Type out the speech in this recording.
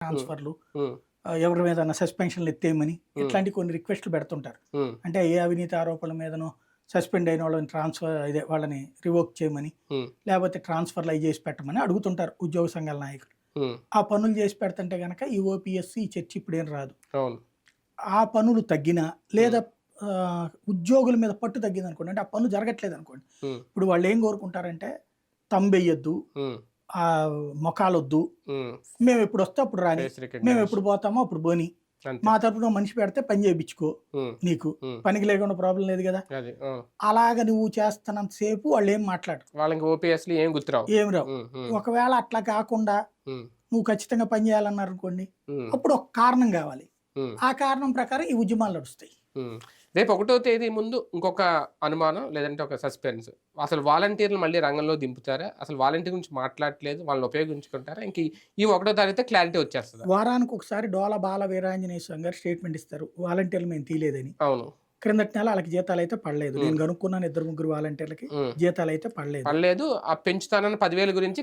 ట్రాన్స్ఫర్లు, ఉమ్, ఎవరి మీదన్నా సస్పెన్షన్లు ఎత్తేయమని ఉమ్, ఇట్లాంటి కొన్ని రిక్వెస్ట్లు పెడుతుంటారు. ఉమ్, అంటే ఏ అవినీతి ఆరోపణల మీదనో సస్పెండ్ అయిన వాళ్ళని వాళ్ళని రివోక్ చేయమని, ఉమ్, లేకపోతే ట్రాన్స్ఫర్లు అవి చేసి పెట్టమని అడుగుతుంటారు ఉద్యోగ సంఘాల నాయకులు. ఉమ్, ఆ పనులు చేసి పెడుతుంటే గనక ఈ ఓపీఎస్, ఈ చర్చ ఇప్పుడేం రాదు. అవును. ఆ పనులు తగ్గినా ఉమ్, లేదా ఉద్యోగుల మీద పట్టు తగ్గిందనుకోండి, అంటే ఆ పనులు జరగట్లేదు అనుకోండి, ఉమ్, ఇప్పుడు వాళ్ళు ఏం కోరుకుంటారంటే తంబెయ్యొద్దు, ఉమ్, ఆ మొఖాలొద్దు, ఉమ్, మేము ఎప్పుడు వస్తే అప్పుడు రాని, ఫేస్ మేము ఎప్పుడు రికగ్నిషన్ పోతామో అప్పుడు పోని, అంతే. మా తరపున మనిషి పెడితే పని చేయించుకో, ఉమ్, నీకు ఉమ్, పనికి లేకుండా ప్రాబ్లం లేదు కదా. అది అలాగ నువ్వు చేస్తున్నంత సేపు వాళ్ళు ఏం మాట్లాడరు, వాళ్ళకి ఓపీఎస్లు ఏం గుర్తురావు. ఏం రావు. ఉమ్, ఉమ్, ఒకవేళ అట్లా కాకుండా ఉమ్, నువ్వు ఖచ్చితంగా పని చేయాలన్నారు అనుకోండి, ఉమ్, అప్పుడు ఒక కారణం కావాలి. ఉమ్, ఆ కారణం ప్రకారం ఈ ఉద్యమాలు నడుస్తాయి. ఉమ్. రేపు 1వ తేదీ ముందు ఇంకొక అనుమానం లేదంటే ఒక సస్పెన్స్. అసలు వాలంటీర్లు మళ్ళీ రంగంలో దింపుతారా? అసలు వాలంటీర్ గురించి మాట్లాడట్లేదు, వాళ్ళని ఉపయోగించుకుంటారా? ఇంక ఈ 1వ తారీఖుతో క్లారిటీ వచ్చేస్తుందా? వారానికి ఒకసారి డోల బాల వీరాంజనేయ స్వామి గారు స్టేట్మెంట్ ఇస్తారు, వాలంటీర్లు మేము తీయలేదని. అవును. క్రిందటి నెల వాళ్ళకి జీతాలు అయితే పడలేదు. ఉమ్, నేను కనుక్కున్నాను 2, 3 వాలంటీర్లకి ఉమ్. జీతాలు అయితే పడలేదు. పర్లేదు. ఆ పెంచుతానన్న 10,000 గురించి